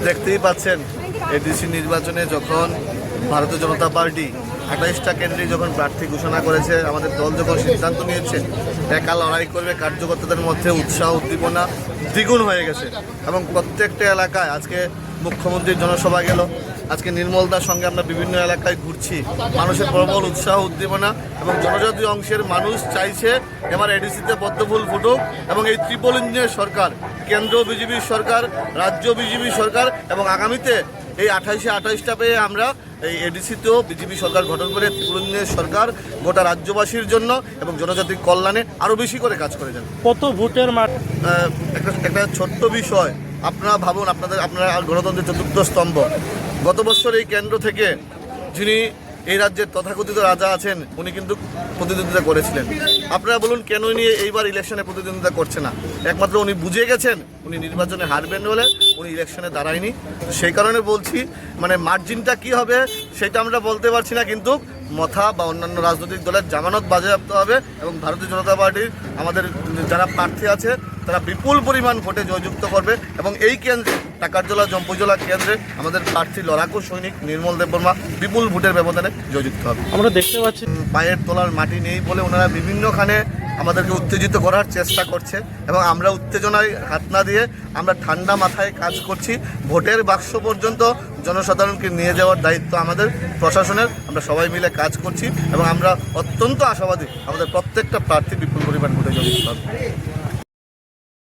দেখতেই পাচ্ছেন এডিসি নির্বাচনে যখন ভারতীয় জনতা পার্টি 28টা কেন্দ্রে যখন প্রার্থী ঘোষণা করেছে, আমাদের দল যখন সিদ্ধান্ত নিয়েছে একা লড়াই করবে, কার্যকর্তাদের মধ্যে উৎসাহ উদ্দীপনা দ্বিগুণ হয়ে গেছে এবং প্রত্যেকটা এলাকায় আজকে মুখ্যমন্ত্রীর জনসভা গেল। আজকে নির্মলদার সঙ্গে আমরা বিভিন্ন এলাকায় ঘুরছি, মানুষের প্রবল উৎসাহ উদ্দীপনা এবং জনজাতি অংশের মানুষ চাইছে এবার এডিসিতে পদ্মফুল ফুটুক এবং এই ট্রিপল ইঞ্জিনের সরকার, কেন্দ্র বিজেপির সরকার, রাজ্য বিজেপি সরকার এবং আগামীতে এই 28টা পেয়ে আমরা এই এডিসিতেও বিজেপি সরকার গঠন করে ত্রিপুরা ইঞ্জিনের সরকার গোটা রাজ্যবাসীর জন্য এবং জনজাতির কল্যাণে আরও বেশি করে কাজ করে যান। কত ভোটের মাঠ? একটা ছোট্ট বিষয়, আপনারা ভাবুন, আপনারা গণতন্ত্রের চতুর্থ স্তম্ভ। গত বছর এই কেন্দ্র থেকে যিনি এই রাজ্যের তথাকথিত রাজা আছেন উনি কিন্তু প্রতিদ্বন্দ্বিতা করেছিলেন। আপনারা বলুন কেন নিয়ে এইবার ইলেকশনে প্রতিদ্বন্দ্বিতা করছে না? একমাত্র উনি বুঝে গেছেন উনি নির্বাচনে হারবেন বলে উনি ইলেকশনে দাঁড়ায়নি। সেই কারণে বলছি, মানে মার্জিনটা কি হবে সেটা আমরা বলতে পারছি না, কিন্তু মথা বা অন্যান্য রাজনৈতিক দলের জামানত বাজেয়াপ্ত হবে এবং ভারতীয় জনতা পার্টির আমাদের যারা প্রার্থী আছে তারা বিপুল পরিমাণ ভোটে জয়যুক্ত করবে এবং এই কেন্দ্রে টাকারজলা জম্পুজলা কেন্দ্রে আমাদের প্রার্থী লড়াকু সৈনিক নির্মল দেববর্মা বিপুল ভোটের ব্যবধানে জয়যুক্ত হবে। আমরা দেখতে পাচ্ছি পায়ের তলার মাটি নেই বলে ওনারা বিভিন্নখানে আমাদেরকে উত্তেজিত করার চেষ্টা করছে এবং আমরা উত্তেজনায় হাত না দিয়ে আমরা ঠান্ডা মাথায় কাজ করছি। ভোটের বাক্স পর্যন্ত জনসাধারণকে নিয়ে যাওয়ার দায়িত্ব আমাদের প্রশাসনের। আমরা সবাই মিলে কাজ করছি এবং আমরা অত্যন্ত আশাবাদী আমাদের প্রত্যেকটা প্রার্থী বিপুল পরিমাণ ভোটে জয়যুক্ত হবে।